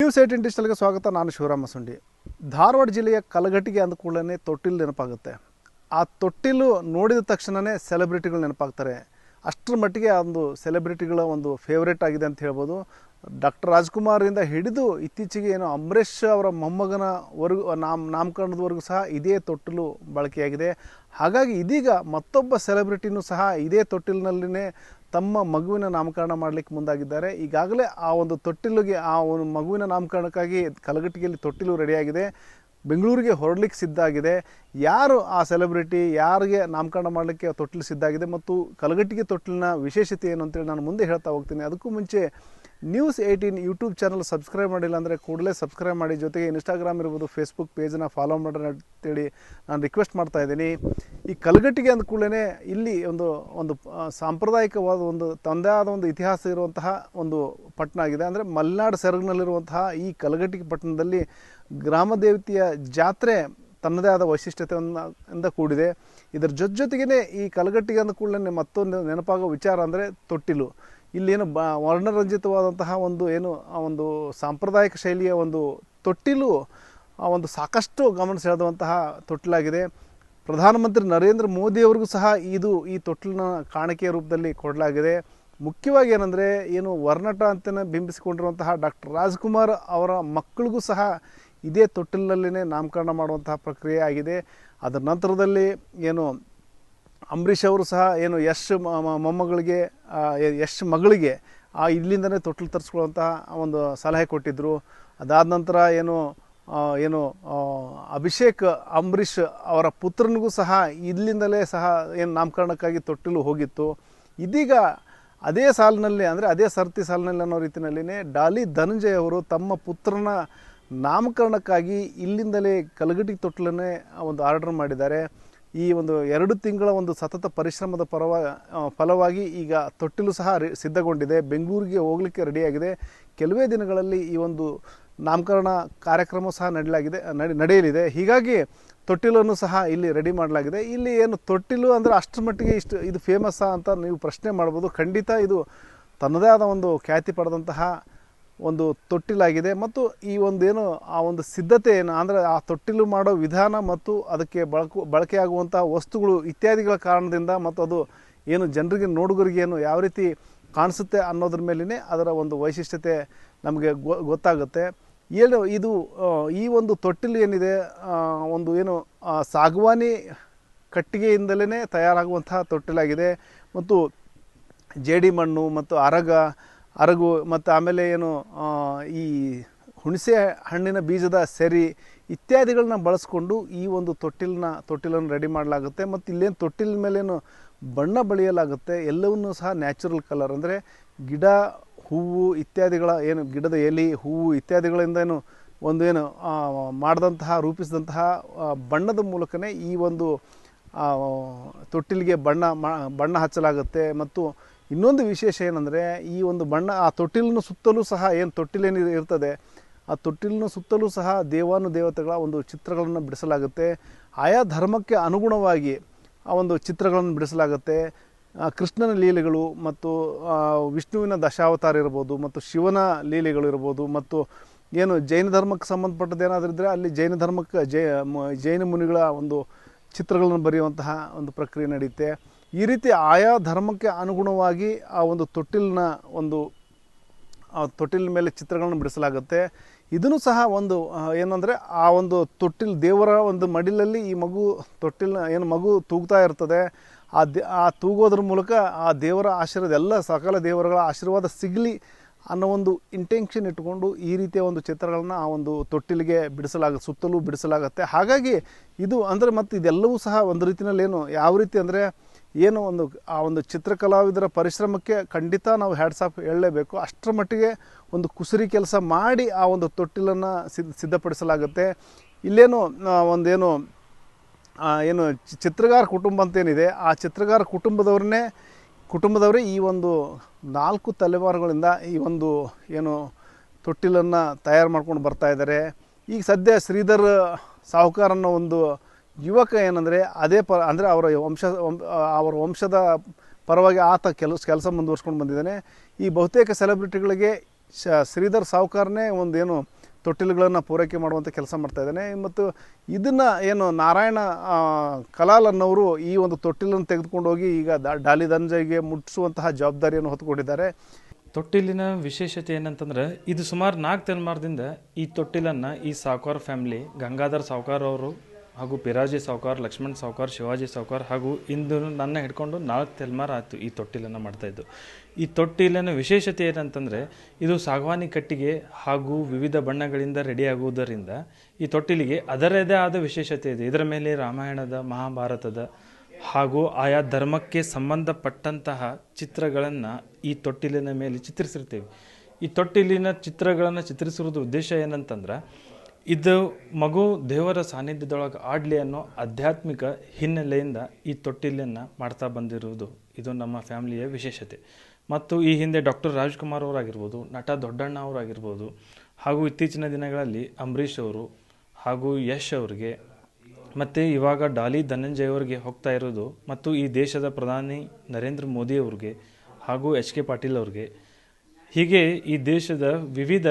News 18 ಡಿಜಿಟಲ್ಗೆ ಸ್ವಾಗತ. ನಾನು ಶಿವರಾಮ ಸುಂಡಿ. ಧಾರವಾಡ ಜಿಲ್ಲೆಯ ಕಲಘಟಗಿ ಅಂದ ಕೂಡಲೇ ತೊಟ್ಟಿಲು ನೆನಪಾಗುತ್ತೆ. ಆ ತೊಟ್ಟಿಲು ನೋಡಿದ ತಕ್ಷಣವೇ ಸೆಲೆಬ್ರಿಟಿಗಳು ನೆನಪಾಗ್ತಾರೆ. ಅಷ್ಟರ ಮಟ್ಟಿಗೆ ಆ ಒಂದು ಸೆಲೆಬ್ರಿಟಿಗಳ ಒಂದು ಫೇವ್ರೇಟ್ ಆಗಿದೆ ಅಂತ ಹೇಳ್ಬೋದು. ಡಾಕ್ಟರ್ ರಾಜ್ಕುಮಾರಿಂದ ಹಿಡಿದು ಇತ್ತೀಚೆಗೆ ಏನು ಅಂಬರೀಷ್ ಅವರ ಮೊಮ್ಮಗನವರೆಗೂ ನಾಮಕರಣದವರೆಗೂ ಸಹ ಇದೇ ತೊಟ್ಟಿಲು ಬಳಕೆಯಾಗಿದೆ. ಹಾಗಾಗಿ ಇದೀಗ ಮತ್ತೊಬ್ಬ ಸೆಲೆಬ್ರಿಟಿನೂ ಸಹ ಇದೇ ತೊಟ್ಟಿಲಿನಲ್ಲಿನೇ ತಮ್ಮ ಮಗುವಿನ ನಾಮಕರಣ ಮಾಡಲಿಕ್ಕೆ ಮುಂದಾಗಿದ್ದಾರೆ. ಈಗಾಗಲೇ ಆ ಒಂದು ತೊಟ್ಟಿಲಿಗೆ ಆ ಒಂದು ಮಗುವಿನ ನಾಮಕರಣಕ್ಕಾಗಿ ಕಲಘಟಗಿಯಲ್ಲಿ ತೊಟ್ಟಿಲು ರೆಡಿಯಾಗಿದೆ. ಬೆಂಗಳೂರಿಗೆ ಹೊರಡಲಿಕ್ಕೆ ಸಿದ್ಧ ಆಗಿದೆ. ಯಾರು ಆ ಸೆಲೆಬ್ರಿಟಿ, ಯಾರಿಗೆ ನಾಮಕರಣ ಮಾಡಲಿಕ್ಕೆ ತೊಟ್ಟಿಲು ಸಿದ್ಧ ಆಗಿದೆ ಮತ್ತು ಕಲಘಟಗಿ ತೊಟ್ಟಿಲಿನ ವಿಶೇಷತೆ ಏನು ಅಂತೇಳಿ ನಾನು ಮುಂದೆ ಹೇಳ್ತಾ ಹೋಗ್ತೀನಿ. ಅದಕ್ಕೂ ಮುಂಚೆ ನ್ಯೂಸ್ 18 ಯೂಟ್ಯೂಬ್ ಚಾನಲ್ ಸಬ್ಸ್ಕ್ರೈಬ್ ಮಾಡಿಲ್ಲ ಅಂದರೆ ಕೂಡಲೇ ಸಬ್ಸ್ಕ್ರೈಬ್ ಮಾಡಿ. ಜೊತೆಗೆ ಇನ್ಸ್ಟಾಗ್ರಾಮ್ ಇರ್ಬೋದು, ಫೇಸ್ಬುಕ್ ಪೇಜನ್ನು ಫಾಲೋ ಮಾಡೋಣ ಅಂತೇಳಿ ನಾನು ರಿಕ್ವೆಸ್ಟ್ ಮಾಡ್ತಾ ಇದ್ದೀನಿ. ಈ ಕಲಘಟಗಿ ಅಂದ ಕೂಡಲೇ ಇಲ್ಲಿ ಒಂದು ಸಾಂಪ್ರದಾಯಿಕವಾದ ಒಂದು ತಂದೆ ಆದ ಒಂದು ಇತಿಹಾಸ ಇರುವಂತಹ ಒಂದು ಪಟ್ಟಣ ಆಗಿದೆ. ಅಂದರೆ ಮಲೆನಾಡು ಸೆರಗಿನಲ್ಲಿರುವಂತಹ ಈ ಕಲಘಟಗಿ ಪಟ್ಟಣದಲ್ಲಿ ಗ್ರಾಮ ದೇವತೆಯ ಜಾತ್ರೆ ತನ್ನದೇ ಆದ ವೈಶಿಷ್ಟ್ಯತೆಯಿಂದ ಕೂಡಿದೆ. ಇದರ ಜೊತೆಗೇ ಈ ಕಲಘಟಗಿ ಅಂದ ಕೂಡಲೇ ಮತ್ತೊಂದು ನೆನಪಾಗೋ ವಿಚಾರ ಅಂದರೆ ತೊಟ್ಟಿಲು. ಇಲ್ಲೇನು ವರ್ಣರಂಜಿತವಾದಂತಹ ಒಂದು ಸಾಂಪ್ರದಾಯಿಕ ಶೈಲಿಯ ಒಂದು ತೊಟ್ಟಿಲು ಒಂದು ಸಾಕಷ್ಟು ಗಮನ ಸೆಳೆದಂತಹ ತೊಟ್ಟಿಲಾಗಿದೆ. ಪ್ರಧಾನಮಂತ್ರಿ ನರೇಂದ್ರ ಮೋದಿಯವರಿಗೂ ಸಹ ಈ ತೊಟ್ಟಿಲಿನ ಕಾಣಿಕೆಯ ರೂಪದಲ್ಲಿ ಕೊಡಲಾಗಿದೆ. ಮುಖ್ಯವಾಗಿ ಏನಂದರೆ ವರ್ಣಟ ಅಂತಲೇ ಬಿಂಬಿಸಿಕೊಂಡಿರುವಂತಹ ಡಾಕ್ಟರ್ ರಾಜ್ಕುಮಾರ್ ಅವರ ಮಕ್ಕಳಿಗೂ ಸಹ ಇದೇ ತೊಟ್ಟಿಲಿನಲ್ಲೇ ನಾಮಕರಣ ಮಾಡುವಂತಹ ಪ್ರಕ್ರಿಯೆ ಆಗಿದೆ. ಅದರ ನಂತರದಲ್ಲಿ ಅಂಬರೀಷ್ ಅವರು ಸಹ ಮೊಮ್ಮಗಳಿಗೆ ಯಶ್ ಮಗಳಿಗೆ ಇಲ್ಲಿಂದನೇ ತೊಟ್ಟಿಲು ತರಿಸ್ಕೊಳ್ಳುವಂತಹ ಒಂದು ಸಲಹೆ ಕೊಟ್ಟಿದ್ದರು. ಅದಾದ ನಂತರ ಅಭಿಷೇಕ್ ಅಂಬರೀಷ್ ಅವರ ಪುತ್ರನಿಗೂ ಸಹ ಇಲ್ಲಿಂದಲೇ ಸಹ ನಾಮಕರಣಕ್ಕಾಗಿ ತೊಟ್ಟಿಲು ಹೋಗಿತ್ತು. ಇದೀಗ ಅದೇ ಸಾಲಿನಲ್ಲಿ ಅಂದರೆ ಅದೇ ಸರ್ತಿ ಸಾಲಿನಲ್ಲಿ ಅನ್ನೋ ರೀತಿಯಲ್ಲಿನೇ ಡಾಲಿ ಧನಂಜಯ್ ಅವರು ತಮ್ಮ ಪುತ್ರನ ನಾಮಕರಣಕ್ಕಾಗಿ ಇಲ್ಲಿಂದಲೇ ಕಲಘಟಗಿ ತೊಟ್ಟಿಲನ್ನೇ ಒಂದು ಆರ್ಡರ್ ಮಾಡಿದ್ದಾರೆ. ಈ 2 ತಿಂಗಳ ಸತತ ಪರಿಶ್ರಮದ ಫಲವಾಗಿ ಈಗ ತೊಟ್ಟಿಲು ಸಹ ಸಿದ್ಧಗೊಂಡಿದೆ. ಬೆಂಗಳೂರಿಗೆ ಹೋಗಲಿಕ್ಕೆ ರೆಡಿಯಾಗಿದೆ. ಕೆಲವೇ ದಿನಗಳಲ್ಲಿ ಈ ನಾಮಕರಣ ಕಾರ್ಯಕ್ರಮ ಸಹ ನಡೆಯಲಿದೆ. ಹೀಗಾಗಿ ತೊಟ್ಟಿಲನ್ನು ಸಹ ಇಲ್ಲಿ ರೆಡಿ ಮಾಡಲಾಗಿದೆ. ಇಲ್ಲಿ ತೊಟ್ಟಿಲು ಅಂದರೆ ಅಷ್ಟರ ಮಟ್ಟಿಗೆ ಇದು ಫೇಮಸ್ಸಾ ಅಂತ ನೀವು ಪ್ರಶ್ನೆ ಮಾಡ್ಬೋದು. ಖಂಡಿತ ಇದು ತನ್ನದೇ ಆದ ಖ್ಯಾತಿ ಪಡೆದಂತಹ ಒಂದು ತೊಟ್ಟಿಲಾಗಿದೆ. ಮತ್ತು ಈ ಸಿದ್ಧತೆ ಅಂದರೆ ಆ ತೊಟ್ಟಿಲು ಮಾಡೋ ವಿಧಾನ ಮತ್ತು ಅದಕ್ಕೆ ಬಳಕೆಯಾಗುವಂತಹ ವಸ್ತುಗಳು ಇತ್ಯಾದಿಗಳ ಕಾರಣದಿಂದ ಮತ್ತು ಅದು ಜನರಿಗೆ ನೋಡುಗರಿಗೆ ಯಾವ ರೀತಿ ಕಾಣಿಸುತ್ತೆ ಅನ್ನೋದ್ರ ಮೇಲೇ ಅದರ ವೈಶಿಷ್ಟ್ಯತೆ ನಮಗೆ ಗೊತ್ತಾಗುತ್ತೆ. ಈ ತೊಟ್ಟಿಲು ಏನಿದೆ ಸಾಗವಾನಿ ಕಟ್ಟಿಗೆಯಿಂದಲೇ ತಯಾರಾಗುವಂತಹ ತೊಟ್ಟಿಲಾಗಿದೆ. ಮತ್ತು ಜೇಡಿ ಮಣ್ಣು ಮತ್ತು ಅರಗು ಮತ್ತು ಆಮೇಲೆ ಈ ಹುಣಸೆ ಹಣ್ಣಿನ ಬೀಜದ ಸೆರಿ ಇತ್ಯಾದಿಗಳನ್ನ ಬಳಸ್ಕೊಂಡು ಈ ತೊಟ್ಟಿಲನ್ನು ರೆಡಿ ಮಾಡಲಾಗುತ್ತೆ. ಮತ್ತು ಇಲ್ಲೇನು ತೊಟ್ಟಿಲ ಮೇಲೇನು ಬಣ್ಣ ಬಳಿಯಲಾಗುತ್ತೆ. ಎಲ್ಲವನ್ನೂ ಸಹ ನ್ಯಾಚುರಲ್ ಕಲರ್ ಅಂದರೆ ಗಿಡ, ಹೂವು ಇತ್ಯಾದಿಗಳ ಗಿಡದ ಎಲೆ, ಹೂವು ಇತ್ಯಾದಿಗಳಿಂದ ರೂಪಿಸಿದಂತಹ ಬಣ್ಣದ ಮೂಲಕನೇ ಈ ತೊಟ್ಟಿಲಿಗೆ ಬಣ್ಣ ಹಚ್ಚಲಾಗುತ್ತೆ. ಮತ್ತು ಇನ್ನೊಂದು ವಿಶೇಷ ಏನಂದರೆ ಈ ಬಣ್ಣ ಆ ತೊಟ್ಟಿಲಿನ ಸುತ್ತಲೂ ಸಹ ತೊಟ್ಟಿಲೇನು ಇರ್ತದೆ ಆ ತೊಟ್ಟಿಲಿನ ಸುತ್ತಲೂ ಸಹ ದೇವಾನುದೇವತೆಗಳ ಚಿತ್ರಗಳನ್ನು ಬಿಡಿಸಲಾಗುತ್ತೆ. ಆಯಾ ಧರ್ಮಕ್ಕೆ ಅನುಗುಣವಾಗಿ ಆ ಚಿತ್ರಗಳನ್ನು ಬಿಡಿಸಲಾಗುತ್ತೆ. ಕೃಷ್ಣನ ಲೀಲೆಗಳು ಮತ್ತು ವಿಷ್ಣುವಿನ ದಶಾವತಾರ ಇರ್ಬೋದು, ಮತ್ತು ಶಿವನ ಲೀಲೆಗಳು ಇರ್ಬೋದು, ಮತ್ತು ಜೈನ ಧರ್ಮಕ್ಕೆ ಸಂಬಂಧಪಟ್ಟದ್ದೇನಾದರೂ ಇದ್ದರೆ ಅಲ್ಲಿ ಜೈನ ಧರ್ಮಕ್ಕೆ ಜೈನ ಮುನಿಗಳ ಚಿತ್ರಗಳನ್ನು ಬರೆಯುವಂತಹ ಪ್ರಕ್ರಿಯೆ ನಡೆಯುತ್ತೆ. ಈ ರೀತಿ ಆಯಾ ಧರ್ಮಕ್ಕೆ ಅನುಗುಣವಾಗಿ ಆ ತೊಟ್ಟಿಲಿನ ಮೇಲೆ ಚಿತ್ರಗಳನ್ನು ಬಿಡಿಸಲಾಗುತ್ತೆ. ಇದನ್ನು ಸಹ ಏನಂದರೆ ಆ ತೊಟ್ಟಿಲು ದೇವರ ಮಡಿಲಲ್ಲಿ ಈ ಮಗು ತೂಗ್ತಾ ಇರ್ತದೆ. ಆ ತೂಗೋದ್ರ ಮೂಲಕ ಆ ದೇವರ ಆಶೀರ್ವಾದ ಎಲ್ಲ ಸಕಲ ದೇವರುಗಳ ಆಶೀರ್ವಾದ ಸಿಗಲಿ ಅನ್ನೋ ಇಂಟೆನ್ಷನ್ ಇಟ್ಕೊಂಡು ಈ ರೀತಿಯ ಚಿತ್ರಗಳನ್ನು ಆ ತೊಟ್ಟಿಲಿಗೆ ಸುತ್ತಲೂ ಬಿಡಿಸಲಾಗುತ್ತೆ. ಹಾಗಾಗಿ ಇದು ಅಂದರೆ ಮತ್ತು ಇದೆಲ್ಲವೂ ಸಹ ರೀತಿಯಲ್ಲಿ ಯಾವ ರೀತಿ ಅಂದರೆ ಆ ಚಿತ್ರಕಲಾವಿದರ ಪರಿಶ್ರಮಕ್ಕೆ ಖಂಡಿತ ನಾವು ಹ್ಯಾಟ್ಸ್ ಆಫ್ ಹೇಳಲೇಬೇಕು. ಅಷ್ಟರ ಮಟ್ಟಿಗೆ ಕುಸರಿ ಕೆಲಸ ಮಾಡಿ ಆ ತೊಟ್ಟಿಲನ್ನು ಸಿದ್ಧಪಡಿಸಲಾಗುತ್ತೆ. ಇಲ್ಲೇನು ಚಿತ್ರಗಾರ ಕುಟುಂಬ ಅಂತೇನಿದೆ ಆ ಚಿತ್ರಗಾರ ಕುಟುಂಬದವರೇ ಈ 4 ತಲೆಮಾರುಗಳಿಂದ ಈ ತೊಟ್ಟಿಲನ್ನು ತಯಾರು ಮಾಡ್ಕೊಂಡು ಬರ್ತಾ ಇದ್ದಾರೆ. ಈಗ ಸದ್ಯ ಶ್ರೀಧರ್ ಸಾಹುಕಾರ್ ಅನ್ನೋ ಯುವಕ ಏನಂದರೆ ಅಂದರೆ ಅವರ ವಂಶದ ಪರವಾಗಿ ಆತ ಕೆಲಸ ಮುಂದುವರ್ಸ್ಕೊಂಡು ಬಂದಿದ್ದಾನೆ. ಈ ಬಹುತೇಕ ಸೆಲೆಬ್ರಿಟಿಗಳಿಗೆ ಶ್ರೀಧರ್ ಸಾಹುಕಾರ್ನೇ ತೊಟ್ಟಿಲುಗಳನ್ನು ಪೂರೈಕೆ ಮಾಡುವಂಥ ಕೆಲಸ ಮಾಡ್ತಾ ಇದ್ದಾನೆ. ಮತ್ತು ಇದನ್ನು ಏನು ನಾರಾಯಣ ಕಲಾಲ್ ಅನ್ನೋರು ಈ ಒಂದು ತೊಟ್ಟಿಲನ್ನು ತೆಗೆದುಕೊಂಡು ಹೋಗಿ ಈಗ ಡಾಲಿ ಧನಂಜಯ್ಗೆ ಮುಟ್ಟಿಸುವಂತಹ ಜವಾಬ್ದಾರಿಯನ್ನು ಹೊತ್ತುಕೊಂಡಿದ್ದಾರೆ. ತೊಟ್ಟಿಲಿನ ವಿಶೇಷತೆ ಏನಂತಂದ್ರೆ ಇದು ಸುಮಾರು 4 ತಲೆಮಾರದಿಂದ ಈ ತೊಟ್ಟಿಲನ್ನು ಈ ಸಾವ್ಕಾರ್ ಫ್ಯಾಮಿಲಿ, ಗಂಗಾಧರ್ ಸಾವ್ಕಾರ್ ಅವರು ಹಾಗೂ ಪಿರಾಜಿ ಸಾವ್ಕಾರ್, ಲಕ್ಷ್ಮಣ್ ಸಾವ್ಕಾರ್, ಶಿವಾಜಿ ಸಾವ್ಕಾರ್ ಹಾಗೂ ಇಂದು ನನ್ನ ಹಿಡ್ಕೊಂಡು 4 ತಲೆಮಾರು ಆಯಿತು ಈ ತೊಟ್ಟಿಲನ್ನು ಮಾಡ್ತಾಯಿದ್ದು. ಈ ತೊಟ್ಟಿಲಿನ ವಿಶೇಷತೆ ಏನಂತಂದರೆ ಇದು ಸಾಗವಾನಿ ಕಟ್ಟಿಗೆ ಹಾಗೂ ವಿವಿಧ ಬಣ್ಣಗಳಿಂದ ರೆಡಿ ಆಗುವುದರಿಂದ ಈ ತೊಟ್ಟಿಲಿಗೆ ಅದರದೇ ಆದ ವಿಶೇಷತೆ ಇದೆ. ಇದರ ಮೇಲೆ ರಾಮಾಯಣದ, ಮಹಾಭಾರತದ ಹಾಗೂ ಆಯಾ ಧರ್ಮಕ್ಕೆ ಸಂಬಂಧಪಟ್ಟಂತಹ ಚಿತ್ರಗಳನ್ನು ಈ ತೊಟ್ಟಿಲಿನ ಮೇಲೆ ಚಿತ್ರಿಸಿರ್ತೇವೆ. ಈ ತೊಟ್ಟಿಲಿನ ಚಿತ್ರಗಳನ್ನು ಚಿತ್ರಿಸಿರೋದು ಉದ್ದೇಶ ಏನಂತಂದ್ರೆ ಇದು ಮಗು ದೇವರ ಸಾನ್ನಿಧ್ಯದೊಳಗೆ ಆಡಲಿ ಅನ್ನೋ ಆಧ್ಯಾತ್ಮಿಕ ಹಿನ್ನೆಲೆಯಿಂದ ಈ ತೊಟ್ಟಿಲನ್ನು ಮಾಡ್ತಾ ಬಂದಿರುವುದು ಇದು ನಮ್ಮ ಫ್ಯಾಮಿಲಿಯ ವಿಶೇಷತೆ. ಮತ್ತು ಈ ಹಿಂದೆ ಡಾಕ್ಟರ್ ರಾಜ್ಕುಮಾರ್ ಅವರಾಗಿರ್ಬೋದು, ನಟ ದೊಡ್ಡಣ್ಣ ಅವರಾಗಿರ್ಬೋದು, ಹಾಗೂ ಇತ್ತೀಚಿನ ದಿನಗಳಲ್ಲಿ ಅಂಬರೀಷ್ ಅವರು ಹಾಗೂ ಯಶ್ ಅವರಿಗೆ ಮತ್ತು ಇವಾಗ ಡಾಲಿ ಧನಂಜಯ್ ಅವರಿಗೆ ಹೋಗ್ತಾ ಇರೋದು, ಮತ್ತು ಈ ದೇಶದ ಪ್ರಧಾನಿ ನರೇಂದ್ರ ಮೋದಿ ಅವ್ರಿಗೆ ಹಾಗೂ HK ಪಾಟೀಲ್ ಅವ್ರಿಗೆ, ಹೀಗೆ ಈ ದೇಶದ ವಿವಿಧ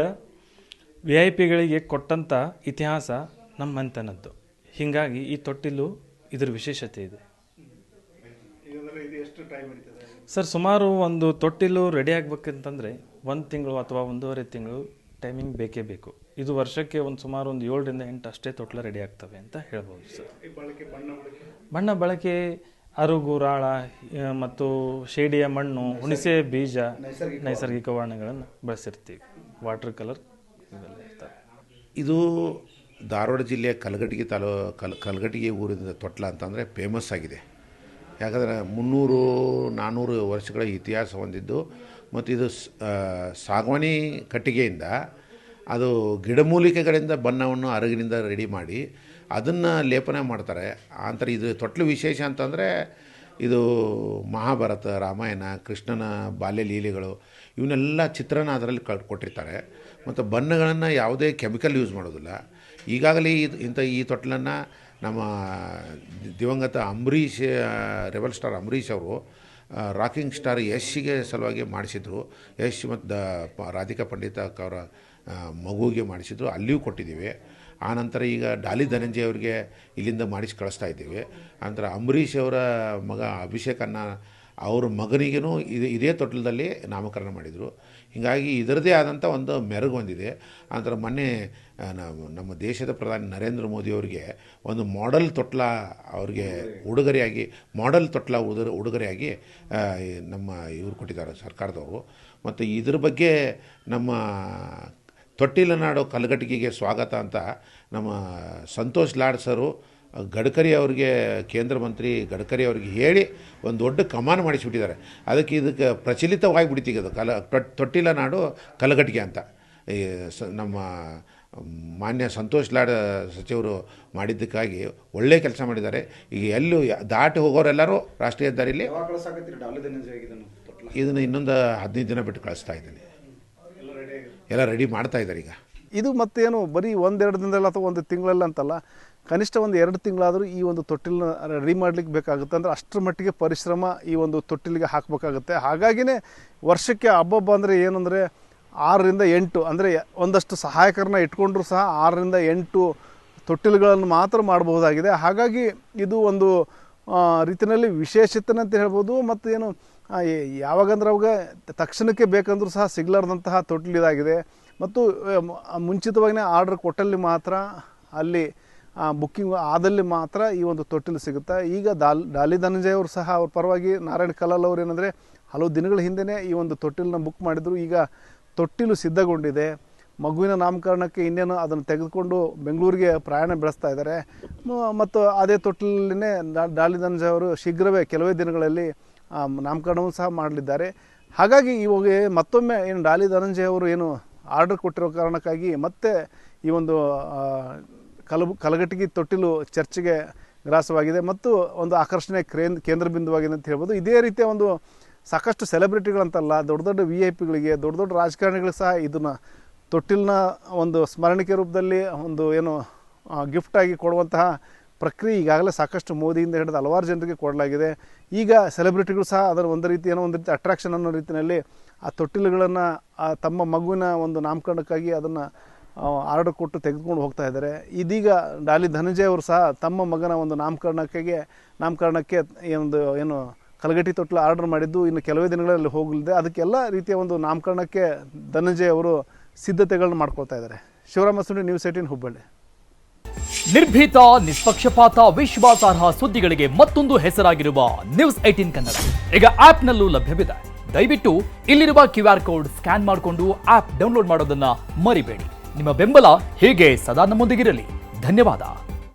VIP ಗಳಿಗೆ ಕೊಟ್ಟಂಥ ಇತಿಹಾಸ ನಮ್ಮಂತನದ್ದು. ಹೀಗಾಗಿ ಈ ತೊಟ್ಟಿಲು ಇದ್ರ ವಿಶೇಷತೆ ಇದೆ. ಸರ್, ಸುಮಾರು ಒಂದು ತೊಟ್ಟಿಲು ರೆಡಿ ಆಗ್ಬೇಕಂತಂದರೆ 1 ತಿಂಗಳು ಅಥವಾ 1.5 ತಿಂಗಳು ಟೈಮಿಂಗ್ ಬೇಕೇ ಬೇಕು. ಇದು ವರ್ಷಕ್ಕೆ ಸುಮಾರು 7 ರಿಂದ 8 ಅಷ್ಟೇ ತೊಟ್ಲ ರೆಡಿ ಆಗ್ತವೆ ಅಂತ ಹೇಳ್ಬೋದು ಸರ್. ಬಣ್ಣ ಬಳಕೆ ಅರುಗು, ರಾಳ ಮತ್ತು ಶೇಡಿಯ ಮಣ್ಣು, ಹುಣಸೆ ಬೀಜ, ನೈಸರ್ಗಿಕ ವರ್ಣಗಳನ್ನು ಬಳಸಿರ್ತೀವಿ. ವಾಟರ್ ಕಲರ್ ಇವೆಲ್ಲ ಇರ್ತವೆ. ಇದು ಧಾರವಾಡ ಜಿಲ್ಲೆಯ ಕಲಘಟಗಿ ಊರಿನ ತೊಟ್ಲ ಅಂತಂದರೆ ಫೇಮಸ್ ಆಗಿದೆ. ಯಾಕಂದರೆ 300-400 ವರ್ಷಗಳ ಇತಿಹಾಸ ಹೊಂದಿದ್ದು, ಮತ್ತು ಇದು ಸಾಗವಾನಿ ಕಟ್ಟಿಗೆಯಿಂದ ಅದು ಗಿಡಮೂಲಿಕೆಗಳಿಂದ ಬಣ್ಣವನ್ನು ಅರಗಿನಿಂದ ರೆಡಿ ಮಾಡಿ ಅದನ್ನು ಲೇಪನ ಮಾಡ್ತಾರೆ. ಆನಂತರ ಇದು ತೊಟ್ಲು ವಿಶೇಷ ಅಂತಂದರೆ ಇದು ಮಹಾಭಾರತ, ರಾಮಾಯಣ, ಕೃಷ್ಣನ ಬಾಲ್ಯ ಲೀಲೆಗಳು ಇವನ್ನೆಲ್ಲ ಚಿತ್ರನ ಅದರಲ್ಲಿ ಕೊಟ್ಟಿರ್ತಾರೆ. ಮತ್ತು ಬಣ್ಣಗಳನ್ನು ಯಾವುದೇ ಕೆಮಿಕಲ್ ಯೂಸ್ ಮಾಡೋದಿಲ್ಲ. ಈಗಾಗಲೇ ಈ ತೊಟ್ಲನ್ನು ನಮ್ಮ ದಿವಂಗತ ಅಂಬರೀಷ್, ರೆಬಲ್ ಸ್ಟಾರ್ ಅಂಬರೀಷ್ ಅವರು ರಾಕಿಂಗ್ ಸ್ಟಾರ್ ಯಶ್ಗೆ ಸಲುವಾಗಿ ಮಾಡಿಸಿದ್ರು. ಯಶ್ ಮತ್ತು ರಾಧಿಕಾ ಪಂಡಿತ್ ಅವರ ಮಗುವಿಗೆ ಮಾಡಿಸಿದ್ರು, ಅಲ್ಲಿಯೂ ಕೊಟ್ಟಿದ್ದೀವಿ. ಆನಂತರ ಈಗ ಡಾಲಿ ಧನಂಜಯ್ ಅವರಿಗೆ ಇಲ್ಲಿಂದ ಮಾಡಿಸಿ ಕಳಿಸ್ತಾ ಇದ್ದೀವಿ. ನಂತರ ಅಂಬರೀಷ್ ಅವರ ಮಗ ಅಭಿಷೇಕ್ ಅನ್ನ ಅವ್ರ ಮಗನಿಗೂ ಇದೇ ತೊಟ್ಲದಲ್ಲಿ ನಾಮಕರಣ ಮಾಡಿದರು. ಹೀಗಾಗಿ ಇದರದೇ ಆದಂಥ ಒಂದು ಮೆರುಗು ಹೊಂದಿದೆ. ನಂತರ ಮೊನ್ನೆ ನಮ್ಮ ದೇಶದ ಪ್ರಧಾನಿ ನರೇಂದ್ರ ಮೋದಿ ಅವರಿಗೆ ಒಂದು ಮಾಡೆಲ್ ತೊಟ್ಲ ಅವ್ರಿಗೆ ಉಡುಗೊರೆಯಾಗಿ ಉಡುಗೊರೆಯಾಗಿ ನಮ್ಮ ಇವರು ಕೊಟ್ಟಿದ್ದಾರೆ ಸರ್ಕಾರದವರು. ಮತ್ತು ಇದ್ರ ಬಗ್ಗೆ ನಮ್ಮ ತೊಟ್ಟಿಲ ನಾಡು ಕಲಘಟಗಿಗೆ ಸ್ವಾಗತ ಅಂತ ನಮ್ಮ ಸಂತೋಷ್ ಲಾಡ್ ಸರು ಗಡ್ಕರಿ ಅವರಿಗೆ, ಕೇಂದ್ರ ಮಂತ್ರಿ ಗಡ್ಕರಿ ಅವರಿಗೆ ಹೇಳಿ ಒಂದು ದೊಡ್ಡ ಕಮಾನು ಮಾಡಿಸಿಬಿಟ್ಟಿದ್ದಾರೆ. ಇದಕ್ಕೆ ಪ್ರಚಲಿತವಾಗಿಬಿಡ್ತೀಗ ಅದು ತೊಟ್ಟಿಲ ನಾಡು ಕಲಘಟಗಿ ಅಂತ. ಈ ನಮ್ಮ ಮಾನ್ಯ ಸಂತೋಷ್ ಲಾಡ್ ಸಚಿವರು ಮಾಡಿದ್ದಕ್ಕಾಗಿ ಒಳ್ಳೆ ಕೆಲಸ ಮಾಡಿದ್ದಾರೆ. ಈಗ ಎಲ್ಲೂ ದಾಟಿ ಹೋಗೋರೆಲ್ಲರೂ ರಾಷ್ಟ್ರೀಯ ಹೆದ್ದಾರಿಯಲ್ಲಿ ಇದನ್ನು ಇನ್ನೊಂದು 15 ದಿನ ಬಿಟ್ಟು ಕಳಿಸ್ತಾ ಇದ್ದೀನಿ. ಎಲ್ಲ ರೆಡಿ ಮಾಡ್ತಾ ಇದ್ದಾರೆ ಈಗ. ಇದು ಮತ್ತೇನು ಬರೀ 1-2 ದಿನದಲ್ಲಿ ಅಥವಾ 1 ತಿಂಗಳಲ್ಲಿ ಅಂತಲ್ಲ, ಕನಿಷ್ಠ 1-2 ತಿಂಗಳಾದರೂ ಈ ಒಂದು ತೊಟ್ಟಿಲನ್ನ ರೆಡಿ ಮಾಡಲಿಕ್ಕೆ ಬೇಕಾಗುತ್ತೆ. ಅಂದರೆ ಅಷ್ಟರ ಮಟ್ಟಿಗೆ ಪರಿಶ್ರಮ ಈ ಒಂದು ತೊಟ್ಟಿಲಿಗೆ ಹಾಕಬೇಕಾಗುತ್ತೆ. ಹಾಗಾಗಿನೇ ವರ್ಷಕ್ಕೆ ಹಬ್ಬ ಅಂದರೆ ಏನಂದರೆ 6ರಿಂದ 8, ಅಂದರೆ ಒಂದಷ್ಟು ಸಹಾಯಕರನ್ನ ಇಟ್ಕೊಂಡ್ರೂ ಸಹ 6ರಿಂದ 8 ತೊಟ್ಟಿಲುಗಳನ್ನು ಮಾತ್ರ ಮಾಡಬಹುದಾಗಿದೆ. ಹಾಗಾಗಿ ಇದು ಒಂದು ರೀತಿಯಲ್ಲಿ ವಿಶೇಷತೆ ಅಂತ ಹೇಳ್ಬೋದು. ಮತ್ತು ಏನು ಯಾವಾಗಂದ್ರೆ ಅವಾಗ ತಕ್ಷಣಕ್ಕೆ ಬೇಕಂದ್ರೂ ಸಹ ಸಿಗಲಾರ್ದಂತಹ ತೊಟ್ಟಿಲು ಇದಾಗಿದೆ. ಮತ್ತು ಮುಂಚಿತವಾಗಿಯೇ ಆರ್ಡ್ರ್ ಕೊಟ್ಟಲ್ಲಿ ಮಾತ್ರ, ಅಲ್ಲಿ ಬುಕ್ಕಿಂಗ್ ಆದಲ್ಲಿ ಮಾತ್ರ ಈ ಒಂದು ತೊಟ್ಟಿಲು ಸಿಗುತ್ತೆ. ಈಗ ಡಾಲಿ ಧನಂಜಯ್ ಅವರು ಸಹ ಅವ್ರ ಪರವಾಗಿ ನಾರಾಯಣ ಕಲಾಲ್ ಅವರು ಏನಂದರೆ ಹಲವು ದಿನಗಳ ಹಿಂದೆಯೇ ಈ ಒಂದು ತೊಟ್ಟಿಲನ್ನ ಬುಕ್ ಮಾಡಿದರು. ಈಗ ತೊಟ್ಟಿಲು ಸಿದ್ಧಗೊಂಡಿದೆ. ಮಗುವಿನ ನಾಮಕರಣಕ್ಕೆ ಇನ್ನೇನು ಅದನ್ನು ತೆಗೆದುಕೊಂಡು ಬೆಂಗಳೂರಿಗೆ ಪ್ರಯಾಣ ಬೆಳೆಸ್ತಾ ಇದ್ದಾರೆ. ಮತ್ತು ಅದೇ ತೊಟ್ಟಿಲನ್ನೇ ಡಾಲಿ ಧನಂಜಯ್ ಅವರು ಶೀಘ್ರವೇ ಕೆಲವೇ ದಿನಗಳಲ್ಲಿ ನಾಮಕರಣವೂ ಸಹ ಮಾಡಲಿದ್ದಾರೆ. ಹಾಗಾಗಿ ಇವಾಗ ಮತ್ತೊಮ್ಮೆ ಏನು ಡಾಲಿ ಧನಂಜಯ್ ಅವರು ಏನು ಆರ್ಡರ್ ಕೊಟ್ಟಿರೋ ಕಾರಣಕ್ಕಾಗಿ ಮತ್ತೆ ಈ ಒಂದು ಕಲಘಟಗಿ ತೊಟ್ಟಿಲು ಚರ್ಚೆಗೆ ಗ್ರಾಸವಾಗಿದೆ ಮತ್ತು ಒಂದು ಆಕರ್ಷಣೆ ಕೇಂದ್ರ ಬಿಂದುವಾಗಿದೆ ಅಂತ ಹೇಳ್ಬೋದು. ಇದೇ ರೀತಿಯ ಒಂದು ಸಾಕಷ್ಟು ಸೆಲೆಬ್ರಿಟಿಗಳಂತಲ್ಲ, ದೊಡ್ಡ ದೊಡ್ಡ VIP-ಗಳಿಗೆ, ದೊಡ್ಡ ದೊಡ್ಡ ರಾಜಕಾರಣಿಗಳಿಗೆ ಸಹ ಇದನ್ನು ತೊಟ್ಟಿಲನ್ನ ಒಂದು ಸ್ಮರಣಿಕೆ ರೂಪದಲ್ಲಿ ಒಂದು ಏನು ಗಿಫ್ಟಾಗಿ ಕೊಡುವಂತಹ ಪ್ರಕ್ರಿಯೆ ಈಗಾಗಲೇ ಸಾಕಷ್ಟು ಮೋದಿಯಿಂದ ಹಿಡಿದು ಹಲವಾರು ಜನರಿಗೆ ಕೊಡಲಾಗಿದೆ. ಈಗ ಸೆಲೆಬ್ರಿಟಿಗಳು ಸಹ ಅದರ ಒಂದು ರೀತಿ ಅಟ್ರಾಕ್ಷನ್ ಅನ್ನೋ ರೀತಿಯಲ್ಲಿ ಆ ತೊಟ್ಟಿಲುಗಳನ್ನು ತಮ್ಮ ಮಗುವಿನ ಒಂದು ನಾಮಕರಣಕ್ಕಾಗಿ ಅದನ್ನು ಆರ್ಡರ್ ಕೊಟ್ಟು ತೆಗೆದುಕೊಂಡು ಹೋಗ್ತಾ ಇದ್ದಾರೆ. ಇದೀಗ ಡಾಲಿ ಧನಂಜಯ ಅವರು ಸಹ ತಮ್ಮ ಮಗನ ಒಂದು ನಾಮಕರಣಕ್ಕೆ ಏನು ಕಲಗಟ್ಟಿ ತೊಟ್ಲು ಆರ್ಡರ್ ಮಾಡಿದ್ದು ಇನ್ನು ಕೆಲವೇ ದಿನಗಳಲ್ಲಿ ಹೋಗಲಿದೆ. ಅದಕ್ಕೆಲ್ಲ ರೀತಿಯ ಒಂದು ನಾಮಕರಣಕ್ಕೆ ಧನಂಜಯ ಅವರು ಸಿದ್ಧತೆಗಳನ್ನ ಮಾಡ್ಕೊಳ್ತಾ ಇದ್ದಾರೆ. ಶಿವರಾಮ ಮಸುಂಡಿ, ನ್ಯೂಸ್ 18 ಹುಬ್ಬಳ್ಳಿ. ನಿರ್ಭೀತ, ನಿಷ್ಪಕ್ಷಪಾತ, ವಿಶ್ವಾಸಾರ್ಹ ಸುದ್ದಿಗಳಿಗೆ ಮತ್ತೊಂದು ಹೆಸರಾಗಿರುವ ನ್ಯೂಸ್ 18 ಕನ್ನಡ ಈಗ ಆಪ್ನಲ್ಲೂ ಲಭ್ಯವಿದೆ. ದಯವಿಟ್ಟು ಇಲ್ಲಿರುವ QR ಕೋಡ್ ಸ್ಕ್ಯಾನ್ ಮಾಡಿಕೊಂಡು ಆಪ್ ಡೌನ್ಲೋಡ್ ಮಾಡೋದನ್ನ ಮರಿಬೇಡಿ. ನಿಮ್ಮ ಬೆಂಬಲ ಹೀಗೆ ಸದಾ ನಮ್ಮೊಂದಿಗಿರಲಿ. ಧನ್ಯವಾದ.